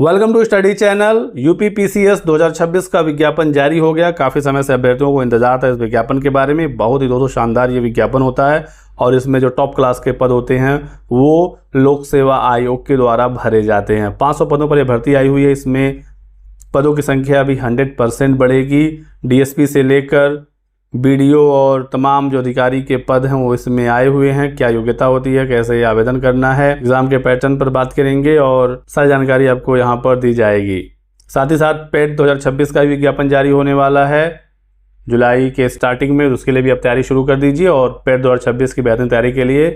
Welcome to study channel. UP PCS 2026 का विज्ञापन जारी हो गया। काफ़ी समय से अभ्यर्थियों को इंतजार था इस विज्ञापन के बारे में। बहुत ही दोस्तों शानदार ये विज्ञापन होता है और इसमें जो टॉप क्लास के पद होते हैं वो लोक सेवा आयोग के द्वारा भरे जाते हैं। 500 पदों पर यह भर्ती आई हुई है। इसमें पदों की संख्या अभी 100% बढ़ेगी। डीएसपी से लेकर बीडीओ और तमाम जो अधिकारी के पद हैं वो इसमें आए हुए हैं। क्या योग्यता होती है, कैसे ये आवेदन करना है, एग्जाम के पैटर्न पर बात करेंगे और सारी जानकारी आपको यहाँ पर दी जाएगी। साथ ही साथ पेट 2026 का भी विज्ञापन जारी होने वाला है जुलाई के स्टार्टिंग में। उसके लिए भी आप तैयारी शुरू कर दीजिए और पेट 2026 की बेहतरीन तैयारी के लिए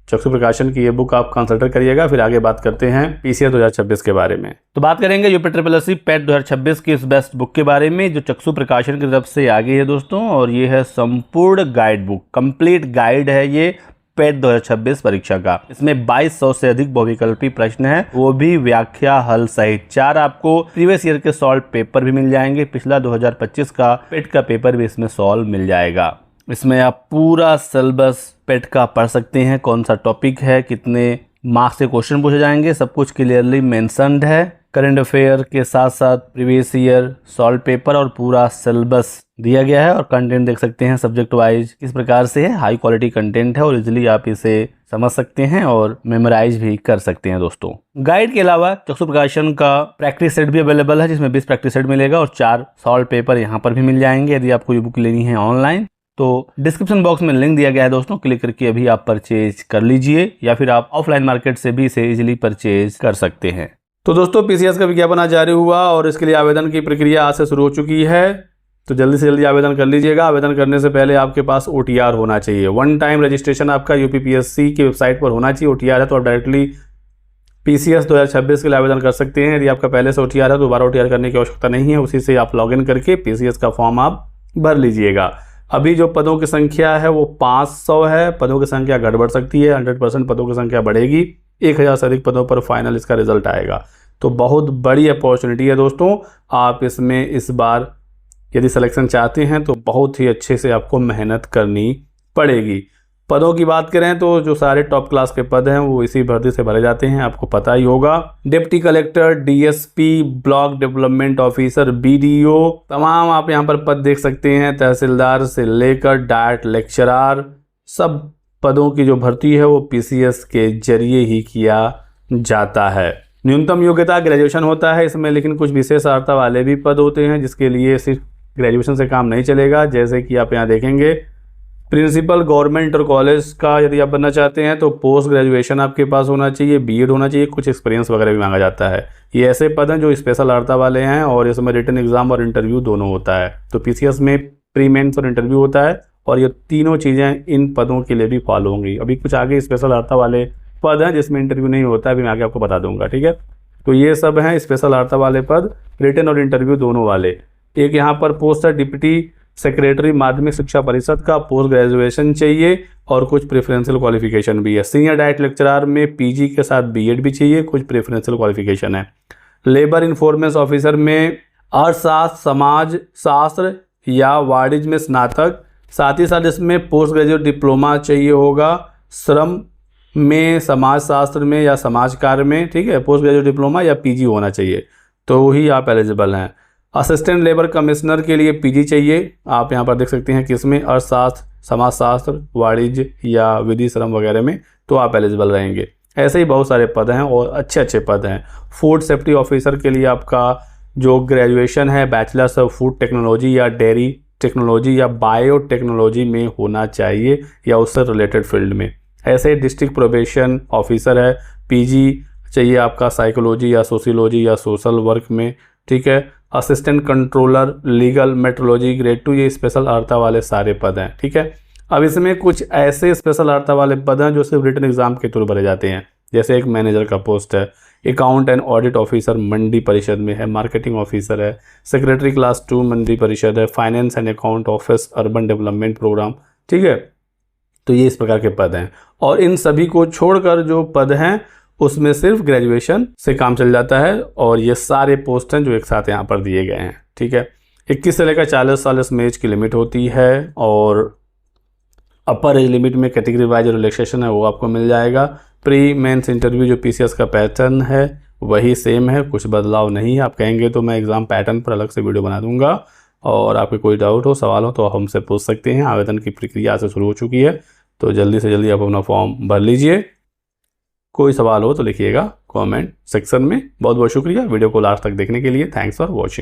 चक्षु प्रकाशन की ये बुक आप कंसल्ट करिएगा। फिर आगे बात करते हैं पीसीएस 2026 के बारे में। तो बात करेंगे यूपी ट्रिपल पेट 2026 की इस बेस्ट बुक के बारे में जो चक्षु प्रकाशन की तरफ से आ गई है दोस्तों। और ये है संपूर्ण गाइड बुक, कंप्लीट गाइड है ये पेट 2026 परीक्षा का। इसमें 2200 से अधिक बहुविकल्पी प्रश्न है, वो भी व्याख्या हल सहित। 4 आपको प्रीवियस ईयर के सॉल्व पेपर भी मिल जाएंगे। पिछला 2025 का पेट का पेपर भी इसमें सॉल्व मिल जाएगा। इसमें आप पूरा सिलेबस पेट का पढ़ सकते हैं, कौन सा टॉपिक है, कितने मार्क्स से क्वेश्चन पूछे जाएंगे, सब कुछ क्लियरली मेंशन्ड है। करंट अफेयर के साथ साथ प्रीवियस ईयर सॉल्व पेपर और पूरा सिलेबस दिया गया है। और कंटेंट देख सकते हैं सब्जेक्ट वाइज किस प्रकार से है। हाई क्वालिटी कंटेंट है और इजीली आप इसे समझ सकते हैं और मेमोराइज भी कर सकते हैं दोस्तों। गाइड के अलावा चक्षु प्रकाशन का प्रैक्टिस सेट भी अवेलेबल है जिसमें 20 प्रैक्टिस सेट मिलेगा और 4 सॉल्व पेपर यहाँ पर भी मिल जाएंगे यदि आपको ये बुक लेनी है ऑनलाइन। तो डिस्क्रिप्शन बॉक्स में लिंक दिया गया है दोस्तों, क्लिक करके अभी आप परचेज कर लीजिए या फिर आप ऑफलाइन मार्केट से भी इसे इजीली परचेज कर सकते हैं। तो दोस्तों पीसीएस का विज्ञापन आज जारी हुआ और इसके लिए आवेदन की प्रक्रिया आज से शुरू हो चुकी है। तो जल्दी से जल्दी आवेदन कर लीजिएगा। आवेदन करने से पहले आपके पास ओटीआर होना चाहिए। 1 टाइम रजिस्ट्रेशन आपका यूपीपीएससी की वेबसाइट पर होना चाहिए। ओटीआर है तो आप डायरेक्टली पीसीएस 2026 के लिए आवेदन कर सकते हैं। यदि आपका पहले से ओटीआर है तो दोबारा ओटीआर करने की आवश्यकता नहीं है, उसी से आप लॉगिन करके पीसीएस का फॉर्म आप भर लीजिएगा। अभी जो पदों की संख्या है वो 500 है। पदों की संख्या घट बढ़ सकती है, 100% पदों की संख्या बढ़ेगी। 1000 से अधिक पदों पर फाइनल इसका रिजल्ट आएगा। तो बहुत बड़ी अपॉर्चुनिटी है दोस्तों। आप इसमें इस बार यदि सिलेक्शन चाहते हैं तो बहुत ही अच्छे से आपको मेहनत करनी पड़ेगी। पदों की बात करें तो जो सारे टॉप क्लास के पद हैं वो इसी भर्ती से भरे जाते हैं, आपको पता ही होगा। Deputy collector, DSP, block development officer, BDO, तमाम आप यहाँ पर पद देख सकते हैं। तहसीलदार से लेकर डायट लेक्चरार, सब पदों की जो भर्ती है वो पीसीएस के जरिए ही किया जाता है। न्यूनतम योग्यता ग्रेजुएशन होता है इसमें, लेकिन कुछ विशेष अर्हता वाले भी पद होते हैं जिसके लिए सिर्फ ग्रेजुएशन से काम नहीं चलेगा। जैसे कि आप यहाँ देखेंगे प्रिंसिपल गवर्नमेंट और कॉलेज का यदि आप बनना चाहते हैं तो पोस्ट ग्रेजुएशन आपके पास होना चाहिए, बीएड होना चाहिए, कुछ एक्सपीरियंस वगैरह भी मांगा जाता है। ये ऐसे पद हैं जो स्पेशल अर्हता वाले हैं और इसमें रिटन एग्जाम और इंटरव्यू दोनों होता है। तो पीसीएस में प्री मेंस और इंटरव्यू होता है और ये तीनों चीज़ें इन पदों के लिए भी फॉलो होंगी। अभी कुछ आगे स्पेशल अर्हता वाले पद हैं जिसमें इंटरव्यू नहीं होता है, अभी मैं आगे आपको बता दूंगा, ठीक है। तो ये सब हैं स्पेशल अर्हता वाले पद, रिटन और इंटरव्यू दोनों वाले। एक यहाँ पर पोस्ट है डिप्टी सेक्रेटरी माध्यमिक शिक्षा परिषद का, पोस्ट ग्रेजुएशन चाहिए और कुछ प्रेफरेंशियल क्वालिफिकेशन भी है। सीनियर डाइट लेक्चरर में पीजी के साथ बीएड भी चाहिए, कुछ प्रेफरेंशियल क्वालिफिकेशन है। लेबर इन्फोर्मेंस ऑफिसर में अर्थशास्त्र, समाज शास्त्र या वाणिज्य में स्नातक, साथ ही साथ इसमें पोस्ट ग्रेजुएट डिप्लोमा चाहिए होगा। श्रम में, समाज शास्त्र में या समाज कार्य में, ठीक है, पोस्ट ग्रेजुएट डिप्लोमा या पीजी होना चाहिए तो ही आप एलिजिबल हैं। असिस्टेंट लेबर कमिश्नर के लिए पीजी चाहिए। आप यहाँ पर देख सकते हैं कि इसमें अर्थशास्त्र, समाजशास्त्र, वाणिज्य या विधि श्रम वगैरह में तो आप एलिजिबल रहेंगे। ऐसे ही बहुत सारे पद हैं और अच्छे अच्छे पद हैं। फूड सेफ्टी ऑफिसर के लिए आपका जो ग्रेजुएशन है बैचलर्स ऑफ फूड टेक्नोलॉजी या डेयरी टेक्नोलॉजी या बायोटेक्नोलॉजी में होना चाहिए या उससे रिलेटेड फील्ड में। ऐसे डिस्ट्रिक्ट प्रोबेशन ऑफिसर है, पीजी चाहिए आपका साइकोलॉजी या सोशियोलॉजी या सोशल वर्क में, ठीक है। Assistant controller legal metrology grade 2, ये स्पेशल अर्हता वाले सारे पद हैं, ठीक है। अब इसमें कुछ ऐसे स्पेशल अर्हता वाले पद हैं जो सिर्फ रिटन एग्जाम के थ्रू भरे जाते हैं। जैसे एक मैनेजर का पोस्ट है, account and audit officer Mandi Parishad में है, मार्केटिंग ऑफिसर है, सेक्रेटरी क्लास 2 मंडी परिषद है, finance and account office urban development program, ठीक है। तो ये इस प्रकार के पद हैं और इन सभी को छोड़कर जो पद हैं उसमें सिर्फ ग्रेजुएशन से काम चल जाता है और ये सारे पोस्ट हैं जो एक साथ यहाँ पर दिए गए हैं, ठीक है। 21 से लेकर 40 साल इसमें एज की लिमिट होती है और अपर एज लिमिट में कैटेगरी वाइज रिलैक्सेशन है वो आपको मिल जाएगा। प्री मेंस इंटरव्यू जो पीसीएस का पैटर्न है वही सेम है, कुछ बदलाव नहीं है। आप कहेंगे तो मैं एग्ज़ाम पैटर्न पर अलग से वीडियो बना दूंगा। और आपके कोई डाउट हो, सवाल हो तो आप हमसे पूछ सकते हैं। आवेदन की प्रक्रिया से शुरू हो चुकी है, तो जल्दी से जल्दी आप अपना फॉर्म भर लीजिए। कोई सवाल हो तो लिखिएगा कमेंट सेक्शन में। बहुत बहुत शुक्रिया वीडियो को लास्ट तक देखने के लिए। Thanks for watching.